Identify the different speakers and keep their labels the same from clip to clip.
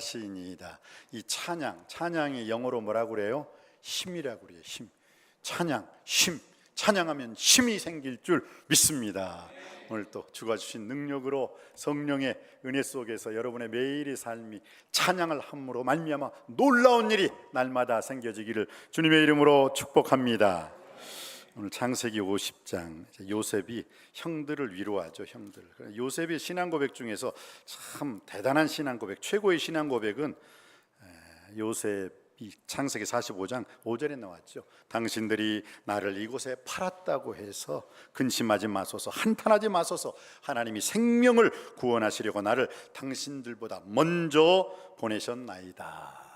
Speaker 1: 시인이다. 이 찬양이 영어로 뭐라고 그래요? 힘이라고 그래요. 힘. 힘. 찬양하면 힘이 생길 줄 믿습니다. 오늘 또 주가 주신 능력으로 성령의 은혜 속에서 여러분의 매일의 삶이 찬양을 함으로 말미암아 놀라운 일이 날마다 생겨지기를 주님의 이름으로 축복합니다. 오늘 창세기 50장 요셉이 형들을 위로하죠. 형들. 요셉의 신앙 고백 중에서 참 대단한 신앙 고백, 최고의 신앙 고백은 요셉이 창세기 45장 5절에 나왔죠. 당신들이 나를 이곳에 팔았다고 해서 근심하지 마소서, 한탄하지 마소서. 하나님이 생명을 구원하시려고 나를 당신들보다 먼저 보내셨나이다.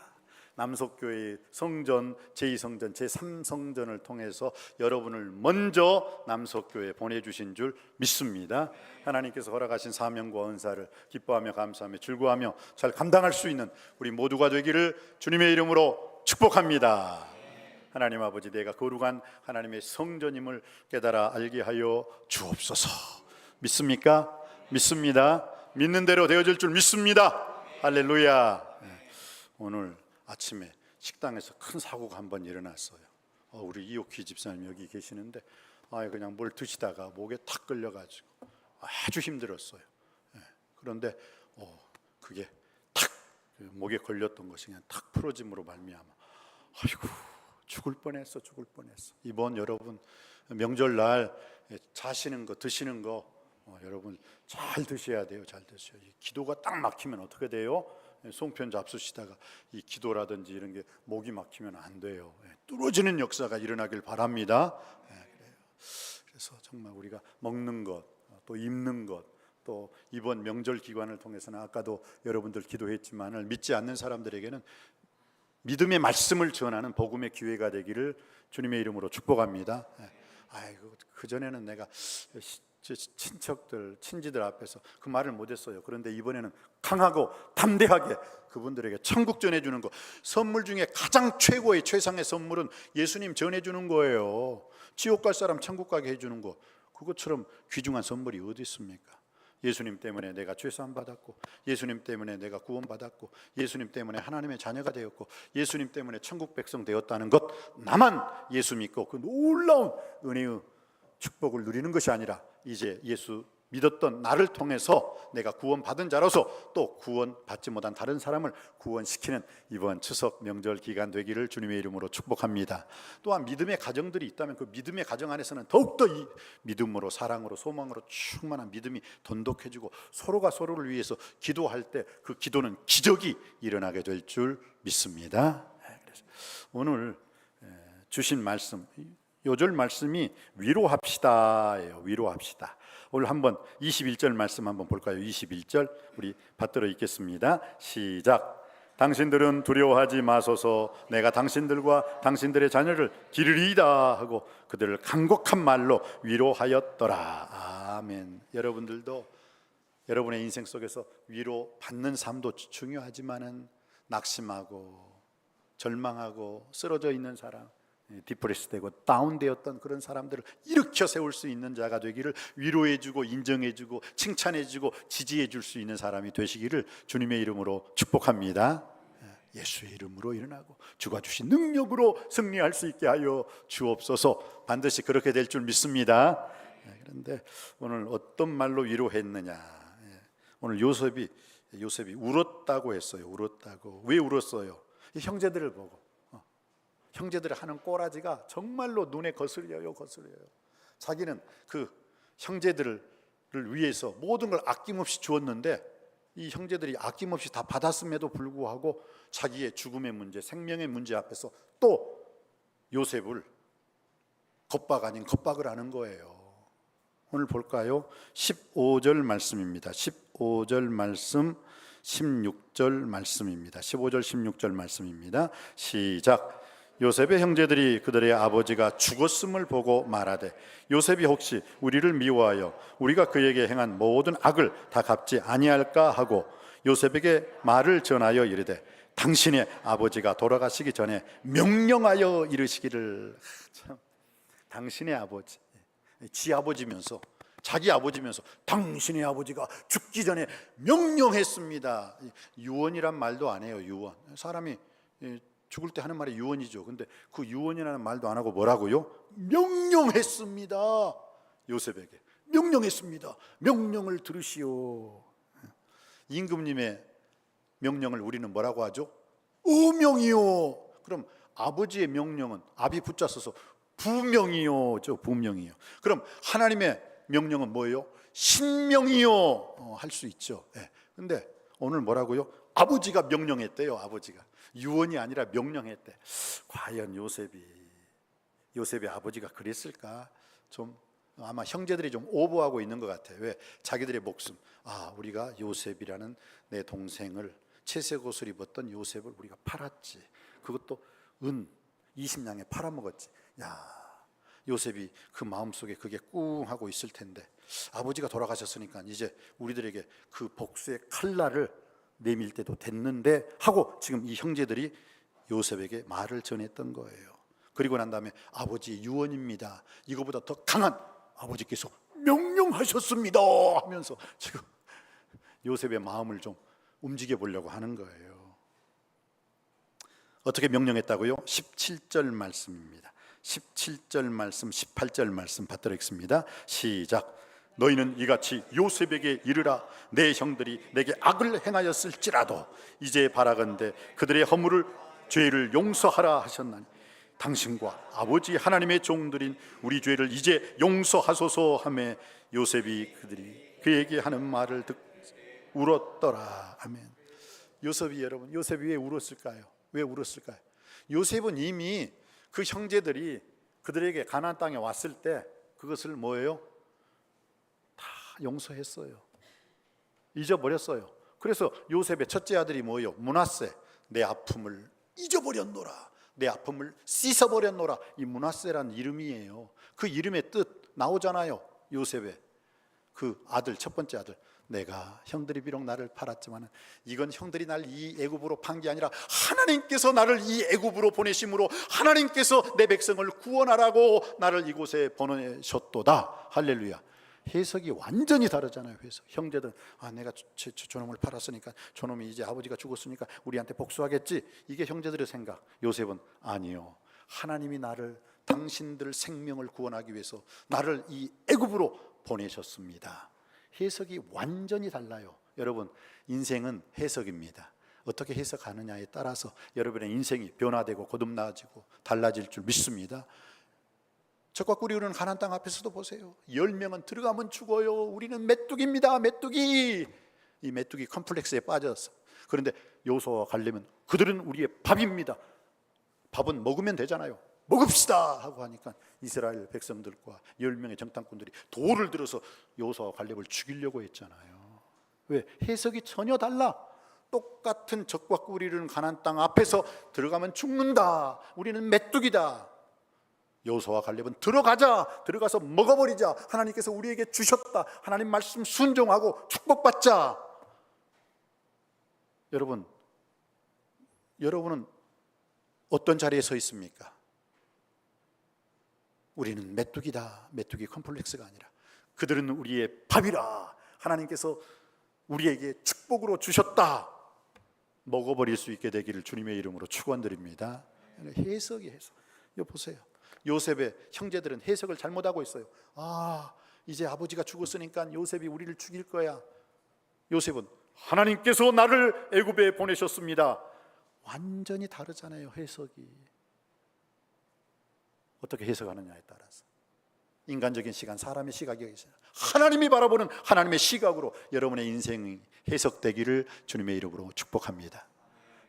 Speaker 1: 남석교회 성전, 제2성전, 제3성전을 통해서 여러분을 먼저 남석교회에 보내주신 줄 믿습니다. 하나님께서 허락하신 사명과 은사를 기뻐하며 감사하며 즐거워하며 잘 감당할 수 있는 우리 모두가 되기를 주님의 이름으로 축복합니다. 하나님 아버지, 내가 거룩한 하나님의 성전임을 깨달아 알게 하여 주옵소서. 믿습니까? 믿습니다. 믿는 대로 되어질 줄 믿습니다. 할렐루야. 오늘 아침에 식당에서 큰 사고가 한번 일어났어요. 우리 이옥희 집사님 여기 계시는데 그냥 뭘 드시다가 목에 탁 걸려가지고 아주 힘들었어요. 그런데 그게 탁 목에 걸렸던 것이 그냥 탁 풀어짐으로 말미암아 아이고 죽을 뻔했어. 이번 여러분 명절날 자시는 거 드시는 거 여러분 잘 드셔야 돼요. 잘 드셔야 돼요. 기도가 딱 막히면 어떻게 돼요? 송편 잡수시다가 이 기도라든지 이런 게 목이 막히면 안 돼요. 뚫어지는 역사가 일어나길 바랍니다. 그래서 정말 우리가 먹는 것, 또 입는 것, 또 이번 명절 기간을 통해서는 아까도 여러분들 기도했지만을 믿지 않는 사람들에게는 믿음의 말씀을 전하는 복음의 기회가 되기를 주님의 이름으로 축복합니다. 그전에는 내가 친지들 앞에서 그 말을 못했어요. 그런데 이번에는 강하고 담대하게 그분들에게 천국 전해주는 거, 선물 중에 가장 최고의 최상의 선물은 예수님 전해주는 거예요. 지옥 갈 사람 천국 가게 해주는 거, 그것처럼 귀중한 선물이 어디 있습니까? 예수님 때문에 내가 죄사함 받았고, 예수님 때문에 내가 구원 받았고, 예수님 때문에 하나님의 자녀가 되었고, 예수님 때문에 천국 백성 되었다는 것, 나만 예수 믿고 그 놀라운 은혜의 축복을 누리는 것이 아니라 이제 예수 믿었던 나를 통해서 내가 구원받은 자로서 또 구원받지 못한 다른 사람을 구원시키는 이번 추석 명절 기간 되기를 주님의 이름으로 축복합니다. 또한 믿음의 가정들이 있다면 그 믿음의 가정 안에서는 더욱더 이 믿음으로, 사랑으로, 소망으로 충만한 믿음이 돈독해지고 서로가 서로를 위해서 기도할 때 그 기도는 기적이 일어나게 될 줄 믿습니다. 그래서 오늘 주신 말씀, 요절 말씀이 위로합시다예요. 위로합시다. 오늘 한번 21절 말씀 한번 볼까요? 21절 우리 받들어 읽겠습니다. 시작. 당신들은 두려워하지 마소서. 내가 당신들과 당신들의 자녀를 기르리이다 하고 그들을 간곡한 말로 위로하였더라. 아멘. 여러분들도 여러분의 인생 속에서 위로 받는 삶도 중요하지만은 낙심하고 절망하고 쓰러져 있는 사람, 디프레스되고 다운되었던 그런 사람들을 일으켜 세울 수 있는 자가 되기를, 위로해주고 인정해주고 칭찬해주고 지지해줄 수 있는 사람이 되시기를 주님의 이름으로 축복합니다. 예수의 이름으로 일어나고 주가 주신 능력으로 승리할 수 있게 하여 주옵소서. 반드시 그렇게 될 줄 믿습니다. 그런데 오늘 어떤 말로 위로했느냐? 오늘 요셉이 울었다고 했어요. 울었다고. 왜 울었어요? 형제들을 보고. 형제들이 하는 꼬라지가 정말로 눈에 거슬려요. 자기는 그 형제들을 위해서 모든 걸 아낌없이 주었는데 이 형제들이 아낌없이 다 받았음에도 불구하고 자기의 죽음의 문제, 생명의 문제 앞에서 또 요셉을 겁박 아닌 겁박을 하는 거예요. 오늘 볼까요? 15절 말씀입니다. 15절 말씀, 16절 말씀입니다. 15절 16절 말씀입니다. 시작. 요셉의 형제들이 그들의 아버지가 죽었음을 보고 말하되 요셉이 혹시 우리를 미워하여 우리가 그에게 행한 모든 악을 다 갚지 아니할까 하고 요셉에게 말을 전하여 이르되 당신의 아버지가 돌아가시기 전에 명령하여 이르시기를. 참, 당신의 아버지, 지 아버지면서 자기 아버지면서 당신의 아버지가 죽기 전에 명령했습니다. 유언이란 말도 안 해요. 유언. 사람이 죽을 때 하는 말이 유언이죠. 근데 그 유언이라는 말도 안 하고 뭐라고요? 명령했습니다. 요셉에게 명령했습니다. 명령을 들으시오. 임금님의 명령을 우리는 뭐라고 하죠? 어명이요. 그럼 아버지의 명령은 압이 붙잡아서 부명이요. 부명이요. 그럼 하나님의 명령은 뭐예요? 신명이요. 할 수 있죠. 근데 오늘 뭐라고요? 아버지가 명령했대요. 아버지가 유언이 아니라 명령했대. 과연 요셉의 아버지가 그랬을까? 좀 아마 형제들이 좀 오버하고 있는 것 같아요. 왜? 자기들의 목숨. 우리가 요셉이라는 내 동생을 채색 옷을 입었던 요셉을 우리가 팔았지. 그것도 은 20냥에 팔아먹었지. 요셉이 그 마음속에 그게 꿍 하고 있을 텐데 아버지가 돌아가셨으니까 이제 우리들에게 그 복수의 칼날을 내밀 때도 됐는데 하고 지금 이 형제들이 요셉에게 말을 전했던 거예요. 그리고 난 다음에 아버지 유언입니다. 이거보다 더 강한 아버지께서 명령하셨습니다 하면서 지금 요셉의 마음을 좀 움직여 보려고 하는 거예요. 어떻게 명령했다고요? 17절 말씀입니다. 17절 말씀, 18절 말씀 받도록 하겠습니다. 시작. 너희는 이같이 요셉에게 이르라. 내 형들이 내게 악을 행하였을지라도 이제 바라건대 그들의 허물을 죄를 용서하라 하셨나니 당신과 아버지 하나님의 종들인 우리 죄를 이제 용서하소서 하매 요셉이 그들이 그에게 하는 말을 듣고 울었더라. 아멘. 요셉이 왜 울었을까요? 왜 울었을까요? 요셉은 이미 그 형제들이 그들에게 가나안 땅에 왔을 때 그것을 뭐예요? 다 용서했어요. 잊어버렸어요. 그래서 요셉의 첫째 아들이 뭐예요? 므낫세. 내 아픔을 잊어버렸노라. 내 아픔을 씻어버렸노라. 이 므낫세라는 이름이에요. 그 이름의 뜻 나오잖아요. 요셉의 그 아들, 첫 번째 아들. 내가 형들이 비록 나를 팔았지만 이건 형들이 날 이 애굽으로 판 게 아니라 하나님께서 나를 이 애굽으로 보내심으로 하나님께서 내 백성을 구원하라고 나를 이곳에 보내셨도다. 할렐루야. 해석이 완전히 다르잖아요. 해석. 형제들 내가 저놈을 팔았으니까 저놈이 이제 아버지가 죽었으니까 우리한테 복수하겠지. 이게 형제들의 생각. 요셉은 아니요. 하나님이 나를 당신들 생명을 구원하기 위해서 나를 이 애굽으로 보내셨습니다. 해석이 완전히 달라요. 여러분, 인생은 해석입니다. 어떻게 해석하느냐에 따라서 여러분의 인생이 변화되고 거듭나지고 달라질 줄 믿습니다. 적과 꿀이 흐르는 가나안 땅 앞에서도 보세요. 10명은 들어가면 죽어요. 우리는 메뚜기입니다. 메뚜기. 이 메뚜기 컴플렉스에 빠졌어. 그런데 여호수아와 갈렙은 그들은 우리의 밥입니다. 밥은 먹으면 되잖아요. 먹읍시다 하고 하니까 이스라엘 백성들과 10명의 정탐꾼들이 돌을 들어서 여호수아와 갈렙을 죽이려고 했잖아요. 왜? 해석이 전혀 달라. 똑같은 적과 꿀이 흐르는 가나안 땅 앞에서 들어가면 죽는다. 우리는 메뚜기다. 여호수아와 갈렙은 들어가서 먹어버리자. 하나님께서 우리에게 주셨다. 하나님 말씀 순종하고 축복받자. 여러분은 어떤 자리에 서 있습니까? 우리는 메뚜기다. 메뚜기 컴플렉스가 아니라 그들은 우리의 밥이라. 하나님께서 우리에게 축복으로 주셨다. 먹어버릴 수 있게 되기를 주님의 이름으로 축원드립니다. 해석. 이거 보세요. 요셉의 형제들은 해석을 잘못하고 있어요. 이제 아버지가 죽었으니까 요셉이 우리를 죽일 거야. 요셉은 하나님께서 나를 애굽에 보내셨습니다. 완전히 다르잖아요. 해석이. 어떻게 해석하느냐에 따라서 인간적인 시간, 사람의 시각이 있어요. 하나님이 바라보는 하나님의 시각으로 여러분의 인생이 해석되기를 주님의 이름으로 축복합니다.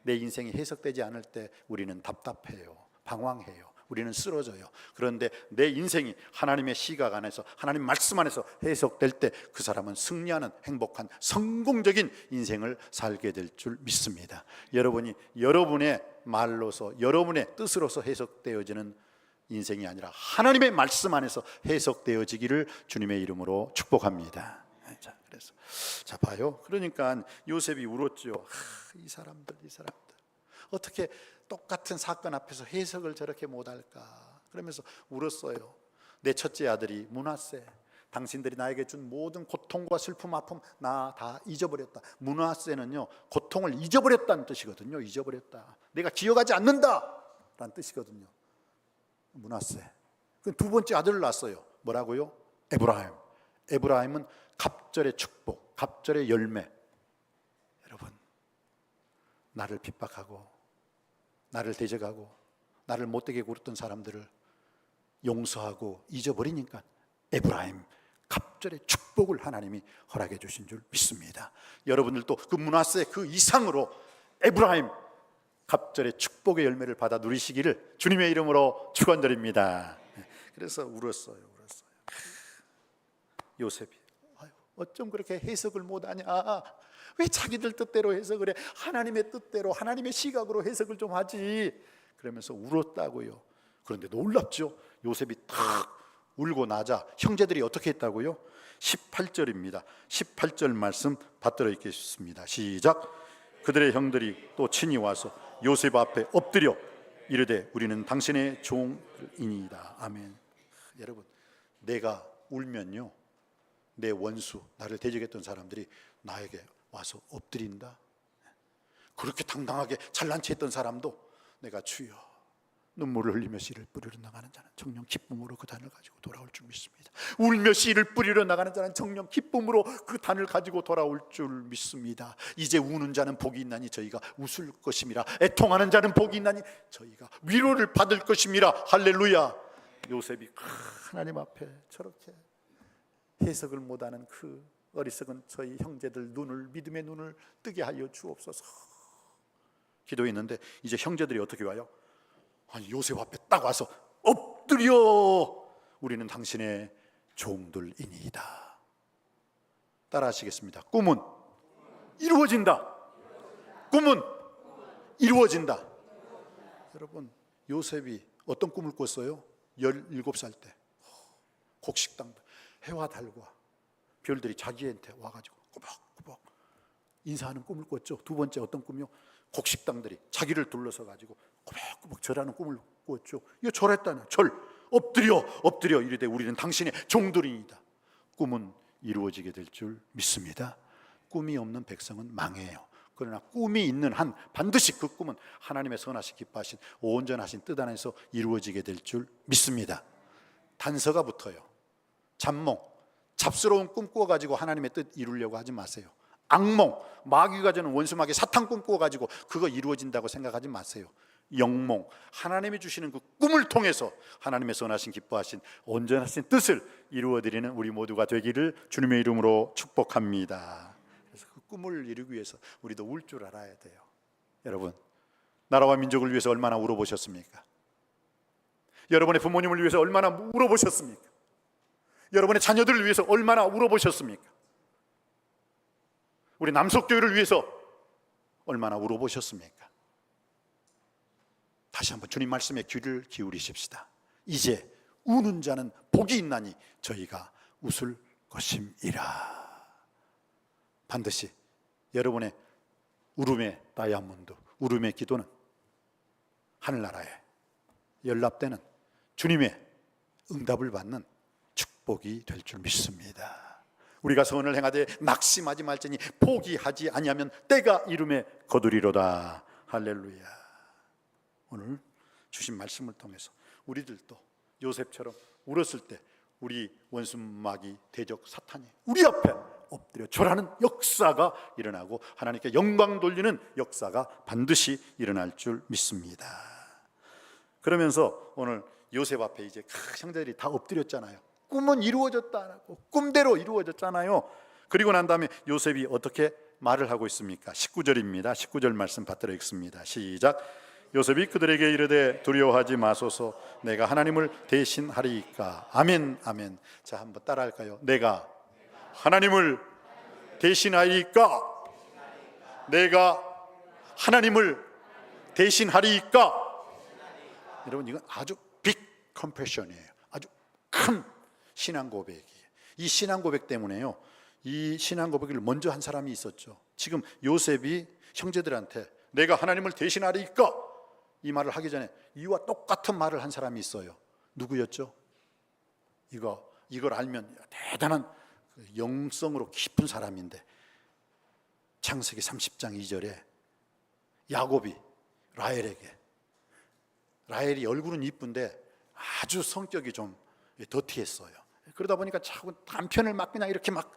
Speaker 1: 내 인생이 해석되지 않을 때 우리는 답답해요. 방황해요. 우리는 쓰러져요. 그런데 내 인생이 하나님의 시각 안에서 하나님 말씀 안에서 해석될 때 그 사람은 승리하는 행복한 성공적인 인생을 살게 될 줄 믿습니다. 여러분이 여러분의 말로서 여러분의 뜻으로서 해석되어지는 인생이 아니라 하나님의 말씀 안에서 해석되어지기를 주님의 이름으로 축복합니다. 자 봐요. 그러니까 요셉이 울었죠. 이 사람들 어떻게 똑같은 사건 앞에서 해석을 저렇게 못할까? 그러면서 울었어요. 내 첫째 아들이 므낫세, 당신들이 나에게 준 모든 고통과 슬픔, 아픔 나 다 잊어버렸다. 므낫세는요, 고통을 잊어버렸다는 뜻이거든요. 잊어버렸다. 내가 기억하지 않는다 라는 뜻이거든요. 므낫세. 두 번째 아들을 낳았어요. 뭐라고요? 에브라임. 에브라임은 갑절의 축복, 갑절의 열매. 여러분, 나를 핍박하고 나를 대적하고 나를 못되게 굴었던 사람들을 용서하고 잊어버리니까 에브라임, 갑절의 축복을 하나님이 허락해 주신 줄 믿습니다. 여러분들도 그 므낫세 그 이상으로 에브라임, 갑절의 축복의 열매를 받아 누리시기를 주님의 이름으로 축원드립니다. 그래서 울었어요. 요셉이 어쩜 그렇게 해석을 못하냐, 왜 자기들 뜻대로 해석을 해, 하나님의 뜻대로 하나님의 시각으로 해석을 좀 하지, 그러면서 울었다고요. 그런데 놀랍죠. 요셉이 탁 울고 나자 형제들이 어떻게 했다고요? 18절입니다 18절 말씀 받들어 읽겠습니다. 시작. 그들의 형들이 또 친히 와서 요셉 앞에 엎드려 이르되 우리는 당신의 종이니이다. 아멘. 여러분, 내가 울면요, 내 원수, 나를 대적했던 사람들이 나에게 와서 엎드린다. 그렇게 당당하게 잘난 체 했던 사람도 내가 주여 눈물을 흘리며 씨를 뿌리러 나가는 자는 정녕 기쁨으로 그 단을 가지고 돌아올 줄 믿습니다. 울며 씨를 뿌리러 나가는 자는 정녕 기쁨으로 그 단을 가지고 돌아올 줄 믿습니다. 이제 우는 자는 복이 있나니 저희가 웃을 것임이라, 애통하는 자는 복이 있나니 저희가 위로를 받을 것임이라. 할렐루야. 요셉이 하나님 앞에 저렇게 해석을 못하는 그 어리석은 저희 형제들 눈을, 믿음의 눈을 뜨게 하여 주옵소서 기도했는데, 이제 형제들이 어떻게 와요? 아니, 요셉 앞에 딱 와서 엎드려 우리는 당신의 종들이니이다. 따라 하시겠습니다. 꿈은 이루어진다. 꿈은 이루어진다. 여러분, 요셉이 어떤 꿈을 꿨어요? 17살 때 곡식당, 해와 달과 별들이 자기한테 와가지고 꾸벅꾸벅 인사하는 꿈을 꿨죠. 두 번째 어떤 꿈이요? 곡식당들이 자기를 둘러서 가지고 꾸벅꾸벅 절하는 꿈을 꿨죠. 이거 절했다는, 절, 엎드려 이르되 우리는 당신의 종들이니이다. 꿈은 이루어지게 될 줄 믿습니다. 꿈이 없는 백성은 망해요. 그러나 꿈이 있는 한 반드시 그 꿈은 하나님의 선하신 기뻐하신 온전하신 뜻 안에서 이루어지게 될 줄 믿습니다. 단서가 붙어요. 잠몽, 잡스러운 꿈 꾸어가지고 하나님의 뜻 이루려고 하지 마세요. 악몽, 마귀가 주는 원수마귀 사탄 꿈 꾸어가지고 그거 이루어진다고 생각하지 마세요. 영몽, 하나님이 주시는 그 꿈을 통해서 하나님의 선하신 기뻐하신 온전하신 뜻을 이루어드리는 우리 모두가 되기를 주님의 이름으로 축복합니다. 그래서 그 꿈을 이루기 위해서 우리도 울 줄 알아야 돼요. 여러분, 나라와 민족을 위해서 얼마나 울어보셨습니까? 여러분의 부모님을 위해서 얼마나 울어보셨습니까? 여러분의 자녀들을 위해서 얼마나 울어보셨습니까? 우리 남석교회를 위해서 얼마나 울어보셨습니까? 다시 한번 주님 말씀에 귀를 기울이십시다. 이제 우는 자는 복이 있나니 저희가 웃을 것임이라. 반드시 여러분의 울음의 다이아몬드, 울음의 기도는 하늘나라에 연락되는 주님의 응답을 받는 축복이 될 줄 믿습니다. 우리가 선을 행하되 낙심하지 말지니 포기하지 아니하면 때가 이름에 거두리로다. 할렐루야. 오늘 주신 말씀을 통해서 우리들도 요셉처럼 울었을 때 우리 원수마귀 대적 사탄이 우리 앞에 엎드려 절하는 역사가 일어나고 하나님께 영광 돌리는 역사가 반드시 일어날 줄 믿습니다. 그러면서 오늘 요셉 앞에 이제 형제들이 다 엎드렸잖아요. 꿈은 이루어졌다고, 꿈대로 이루어졌잖아요. 그리고 난 다음에 요셉이 어떻게 말을 하고 있습니까? 19절입니다 19절 말씀 받들어 읽습니다. 시작. 요셉이 그들에게 이르되 두려워하지 마소서, 내가 하나님을 대신하리이까. 아멘, 아멘. 자, 한번 따라할까요? 내가 하나님을 대신하리이까. 내가 하나님을 대신하리이까. 여러분, 이건 아주 빅 컨페션이에요. 아주 큰 신앙 고백이에요. 이 신앙 고백 때문에요, 이 신앙 고백을 먼저 한 사람이 있었죠. 지금 요셉이 형제들한테 내가 하나님을 대신하리이까 이 말을 하기 전에 이와 똑같은 말을 한 사람이 있어요. 누구였죠? 이거 이걸 알면 대단한 영성으로 깊은 사람인데, 창세기 30장 2절에 야곱이 라헬에게, 라헬이 얼굴은 이쁜데 아주 성격이 좀 더티했어요. 그러다 보니까 자꾸 남편을 막 그냥 이렇게 막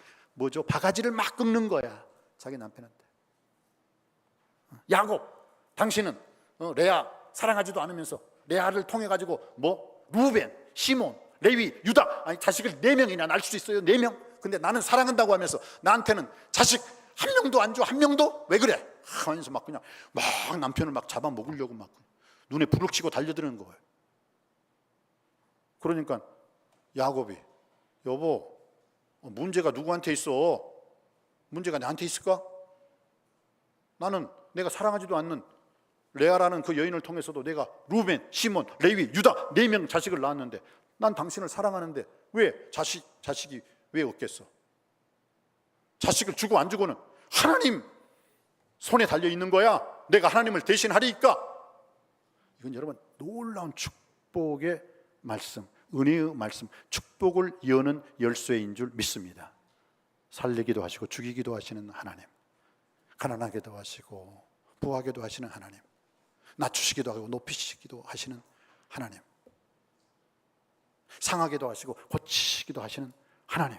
Speaker 1: 바가지를 막 긁는 거야, 자기 남편한테. 야곱, 당신은 레아 사랑하지도 않으면서 레아를 통해 가지고 루벤, 시몬, 레위, 유다, 아니 자식을 4명이나 낳을 수 있어요. 4명. 근데 나는 사랑한다고 하면서 나한테는 자식 한 명도 안 줘. 한 명도? 왜 그래? 하면서 막 그냥 막 남편을 막 잡아먹으려고 막 눈에 불을 치고 달려드는 거예요. 그러니까 야곱이, 여보, 문제가 누구한테 있어? 문제가 나한테 있을까? 나는 내가 사랑하지도 않는 레아라는 그 여인을 통해서도 내가 루벤, 시몬, 레위, 유다 4명 자식을 낳았는데, 난 당신을 사랑하는데 왜 자식이 왜 없겠어? 자식을 주고 안 주고는 하나님 손에 달려 있는 거야. 내가 하나님을 대신하리까? 이건 여러분 놀라운 축복의 말씀, 은혜의 말씀, 축복을 여는 열쇠인 줄 믿습니다. 살리기도 하시고 죽이기도 하시는 하나님, 가난하게도 하시고 부하게도 하시는 하나님, 낮추시기도 하고 높이시기도 하시는 하나님, 상하게도 하시고 고치시기도 하시는 하나님.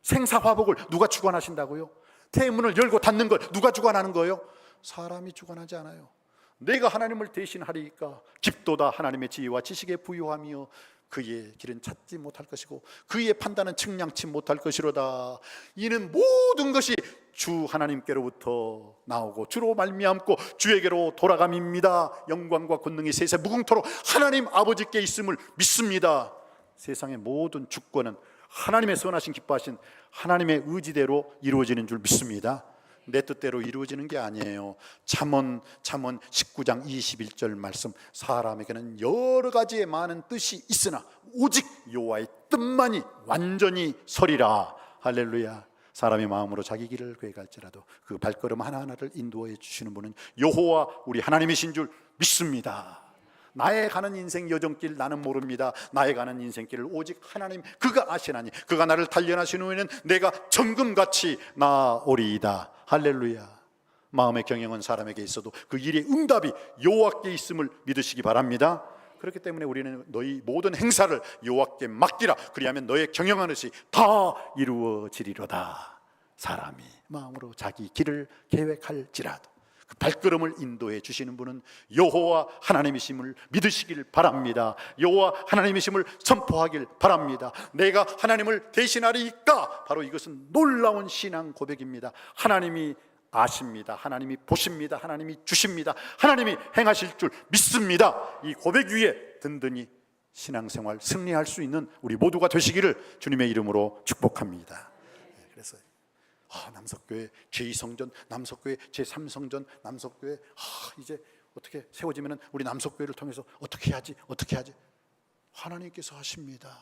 Speaker 1: 생사화복을 누가 주관하신다고요? 태문을 열고 닫는 걸 누가 주관하는 거예요? 사람이 주관하지 않아요. 내가 하나님을 대신하리까? 깊도다 하나님의 지혜와 지식에 부유하며 그의 길은 찾지 못할 것이고 그의 판단은 측량치 못할 것이로다. 이는 모든 것이 주 하나님께로부터 나오고 주로 말미암고 주에게로 돌아감입니다. 영광과 권능이 세세 무궁토록 하나님 아버지께 있음을 믿습니다. 세상의 모든 주권은 하나님의 선하신 기뻐하신 하나님의 의지대로 이루어지는 줄 믿습니다. 내 뜻대로 이루어지는 게 아니에요. 잠언 19장 21절 말씀, 사람에게는 여러 가지의 많은 뜻이 있으나 오직 여호와의 뜻만이 완전히 서리라. 할렐루야. 사람의 마음으로 자기 길을 계획할지라도 그 발걸음 하나하나를 인도해 주시는 분은 여호와 우리 하나님이신 줄 믿습니다. 나의 가는 인생 여정길 나는 모릅니다. 나의 가는 인생길을 오직 하나님 그가 아시나니 그가 나를 단련하신 후에는 내가 정금같이 나오리이다. 할렐루야. 마음의 경영은 사람에게 있어도 그 일의 응답이 여호와께 있음을 믿으시기 바랍니다. 그렇기 때문에 우리는 너희 모든 행사를 여호와께 맡기라. 그리하면 너의 경영하는 것이 다 이루어지리로다. 사람이 마음으로 자기 길을 계획할지라도 그 발걸음을 인도해 주시는 분은 여호와 하나님이심을 믿으시길 바랍니다. 여호와 하나님이심을 선포하길 바랍니다. 내가 하나님을 대신하리까? 바로 이것은 놀라운 신앙 고백입니다. 하나님이 아십니다. 하나님이 보십니다. 하나님이 주십니다. 하나님이 행하실 줄 믿습니다. 이 고백 위에 든든히 신앙생활 승리할 수 있는 우리 모두가 되시기를 주님의 이름으로 축복합니다. 그래서 남석교회 제2성전, 남석교회 제3성전, 남석교회 이제 어떻게 세워지면은 우리 남석교회를 통해서 어떻게 해야지? 하나님께서 하십니다.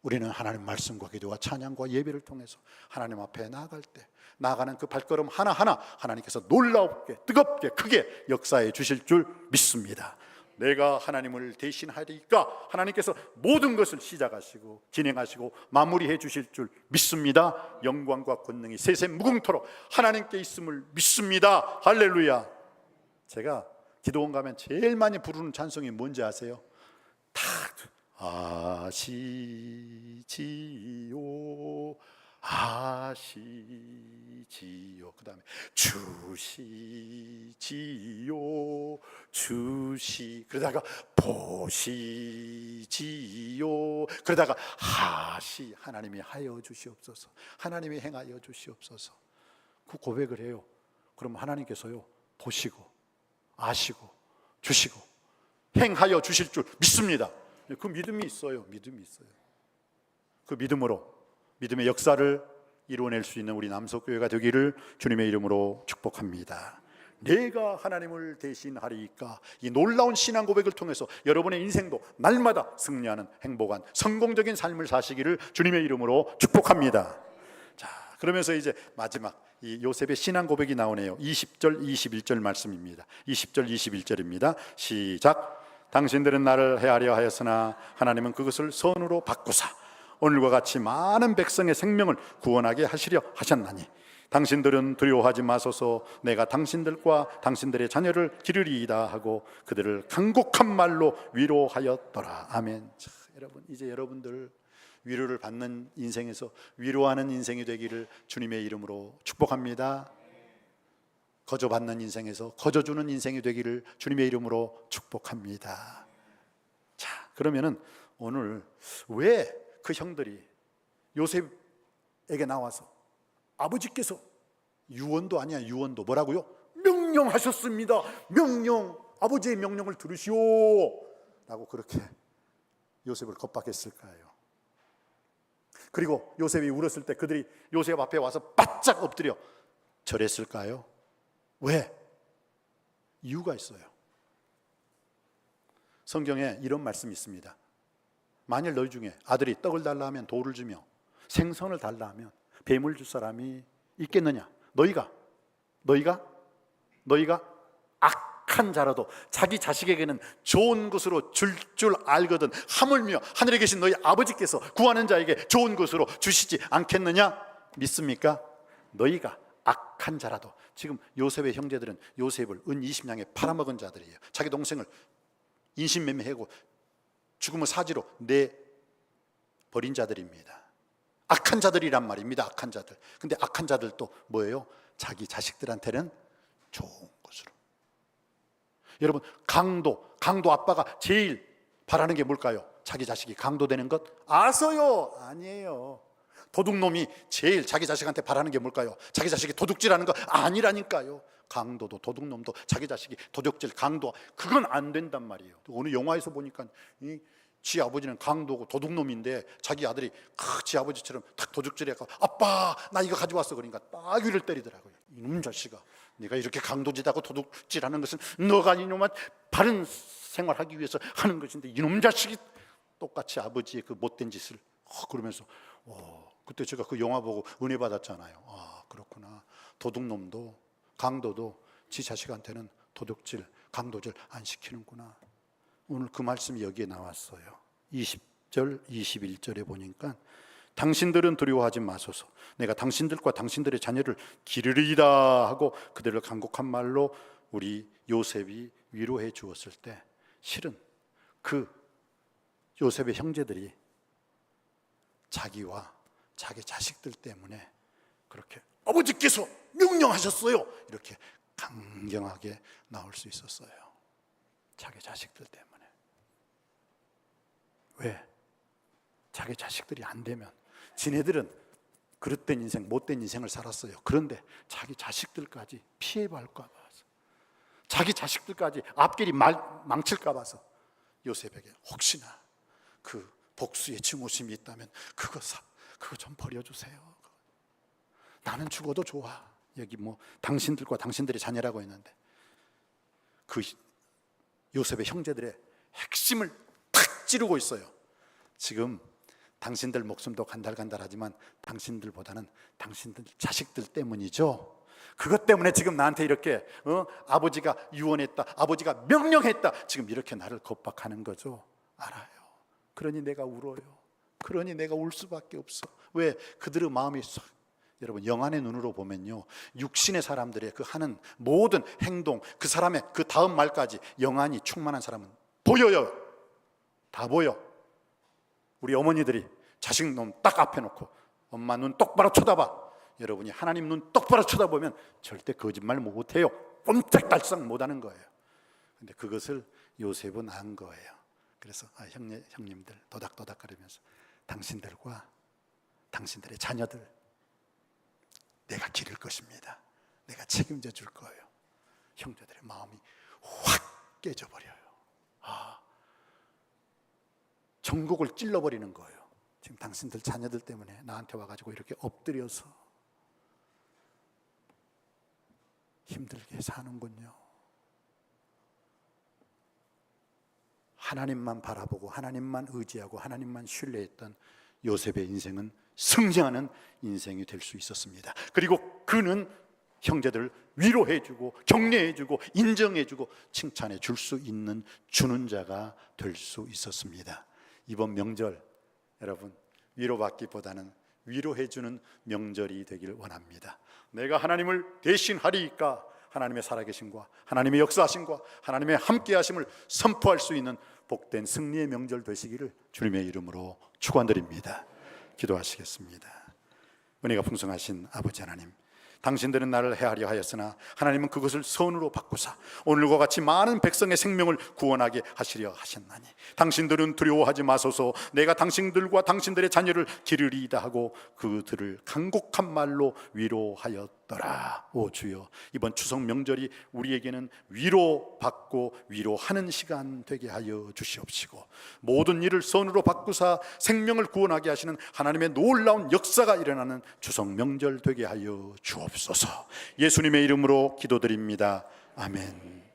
Speaker 1: 우리는 하나님 말씀과 기도와 찬양과 예배를 통해서 하나님 앞에 나아갈 때 나아가는 그 발걸음 하나하나 하나님께서 놀랍게 뜨겁게 크게 역사해 주실 줄 믿습니다. 내가 하나님을 대신하리까? 하나님께서 모든 것을 시작하시고 진행하시고 마무리해 주실 줄 믿습니다. 영광과 권능이 세세 무궁토록 하나님께 있음을 믿습니다. 할렐루야. 제가 기도원 가면 제일 많이 부르는 찬송이 뭔지 아세요? 아시지요 아시지요. 그 다음에 주시지요 그러다가 보시지요. 그러다가 하나님이 하여 주시옵소서. 하나님이 행하여 주시옵소서. 그 고백을 해요. 그럼 하나님께서요 보시고 아시고 주시고 행하여 주실 줄 믿습니다. 그 믿음이 있어요. 그 믿음으로 믿음의 역사를 이루어낼 수 있는 우리 남석교회가 되기를 주님의 이름으로 축복합니다. 내가 하나님을 대신하리까? 이 놀라운 신앙 고백을 통해서 여러분의 인생도 날마다 승리하는 행복한 성공적인 삶을 사시기를 주님의 이름으로 축복합니다. 자, 그러면서 이제 마지막 이 요셉의 신앙 고백이 나오네요. 20절 21절 말씀입니다. 20절 21절입니다. 시작. 당신들은 나를 해하려 하였으나 하나님은 그것을 선으로 바꾸사 오늘과 같이 많은 백성의 생명을 구원하게 하시려 하셨나니 당신들은 두려워하지 마소서. 내가 당신들과 당신들의 자녀를 기르리이다 하고 그들을 간곡한 말로 위로하였더라. 아멘. 자, 여러분, 이제 여러분들 위로를 받는 인생에서 위로하는 인생이 되기를 주님의 이름으로 축복합니다. 거저받는 인생에서 거저주는 인생이 되기를 주님의 이름으로 축복합니다. 자, 그러면은 오늘 왜 그 형들이 요셉에게 나와서 아버지께서 유언도 아니야, 유언도 뭐라고요? 명령하셨습니다. 명령, 아버지의 명령을 들으시오 라고 그렇게 요셉을 겁박했을까요? 그리고 요셉이 울었을 때 그들이 요셉 앞에 와서 바짝 엎드려 절했을까요? 왜? 이유가 있어요. 성경에 이런 말씀이 있습니다. 만일 너희 중에 아들이 떡을 달라 하면 돌을 주며 생선을 달라 하면 뱀을 줄 사람이 있겠느냐? 너희가 악한 자라도 자기 자식에게는 좋은 것으로 줄 알거든 하물며 하늘에 계신 너희 아버지께서 구하는 자에게 좋은 것으로 주시지 않겠느냐? 믿습니까? 너희가 악한 자라도. 지금 요셉의 형제들은 요셉을 은 20냥에 팔아먹은 자들이에요. 자기 동생을 인신매매하고 죽음의 사지로 내버린 자들입니다. 악한 자들이란 말입니다. 악한 자들. 근데 악한 자들도 뭐예요? 자기 자식들한테는 좋은 것으로. 여러분, 강도 아빠가 제일 바라는 게 뭘까요? 자기 자식이 강도 되는 것? 아서요? 아니에요. 도둑놈이 제일 자기 자식한테 바라는 게 뭘까요? 자기 자식이 도둑질하는 거? 아니라니까요. 강도도 도둑놈도 자기 자식이 도둑질, 강도, 그건 안 된단 말이에요. 오늘 영화에서 보니까 지 아버지는 강도고 도둑놈인데 자기 아들이 지 아버지처럼 탁 도둑질해서 아빠 나 이거 가져왔어 그러니까 딱 위를 때리더라고요. 이놈 자식아, 네가 이렇게 강도짓하고 도둑질하는 것은 너가 이놈아 바른 생활하기 위해서 하는 것인데 이놈 자식이 똑같이 아버지의 그 못된 짓을 그러면서 그때 제가 그 영화 보고 은혜 받았잖아요. 아, 그렇구나. 도둑놈도 강도도 지 자식한테는 도둑질, 강도질 안 시키는구나. 오늘 그 말씀이 여기에 나왔어요. 20절, 21절에 보니까 당신들은 두려워하지 마소서. 내가 당신들과 당신들의 자녀를 기르리이다 하고 그들을 간곡한 말로 우리 요셉이 위로해 주었을 때 실은 그 요셉의 형제들이 자기와 자기 자식들 때문에 그렇게 아버지께서 명령하셨어요 이렇게 강경하게 나올 수 있었어요. 자기 자식들 때문에. 왜? 자기 자식들이 안 되면 지네들은 그릇된 인생, 못된 인생을 살았어요. 그런데 자기 자식들까지 피해갈까 봐서, 자기 자식들까지 앞길이 망칠까 봐서 요셉에게 혹시나 그 복수의 증오심이 있다면 그거 좀 버려주세요. 나는 죽어도 좋아. 여기 뭐 당신들과 당신들의 자녀라고 했는데 그 요셉의 형제들의 핵심을 탁 찌르고 있어요. 지금 당신들 목숨도 간달간달하지만 당신들보다는 당신들 자식들 때문이죠. 그것 때문에 지금 나한테 이렇게 아버지가 유언했다, 아버지가 명령했다, 지금 이렇게 나를 겁박하는 거죠. 알아요. 그러니 내가 울어요. 그러니 내가 울 수밖에 없어. 왜? 그들의 마음이 여러분 영안의 눈으로 보면요, 육신의 사람들의 그 하는 모든 행동, 그 사람의 그 다음 말까지 영안이 충만한 사람은 보여요. 다 보여. 우리 어머니들이 자식 놈 딱 앞에 놓고 엄마 눈 똑바로 쳐다봐. 여러분이 하나님 눈 똑바로 쳐다보면 절대 거짓말 못해요. 꼼짝달싹 못하는 거예요. 근데 그것을 요셉은 안 거예요. 그래서 형님들 도닥도닥거리면서 당신들과 당신들의 자녀들 내가 기를 것입니다. 내가 책임져 줄 거예요. 형제들의 마음이 확 깨져버려요. 전국을 찔러버리는 거예요. 지금 당신들 자녀들 때문에 나한테 와가지고 이렇게 엎드려서 힘들게 사는군요. 하나님만 바라보고 하나님만 의지하고 하나님만 신뢰했던 요셉의 인생은 승리하는 인생이 될 수 있었습니다. 그리고 그는 형제들을 위로해주고 격려해주고 인정해주고 칭찬해 줄 수 있는 주는 자가 될 수 있었습니다. 이번 명절 여러분 위로받기보다는 위로해주는 명절이 되길 원합니다. 내가 하나님을 대신하리이까 하나님의 살아계심과 하나님의 역사하심과 하나님의 함께하심을 선포할 수 있는 복된 승리의 명절 되시기를 주님의 이름으로 축원드립니다. 기도하시겠습니다. 은혜가 풍성하신 아버지 하나님, 당신들은 나를 해하려 하였으나 하나님은 그것을 선으로 바꾸사 오늘과 같이 많은 백성의 생명을 구원하게 하시려 하셨나니 당신들은 두려워하지 마소서. 내가 당신들과 당신들의 자녀를 기르리이다 하고 그들을 간곡한 말로 위로하였더라. 오 주여, 이번 추석 명절이 우리에게는 위로받고 위로하는 시간 되게 하여 주시옵시고 모든 일을 선으로 바꾸사 생명을 구원하게 하시는 하나님의 놀라운 역사가 일어나는 추석 명절 되게 하여 주옵소서. 예수님의 이름으로 기도드립니다. 아멘.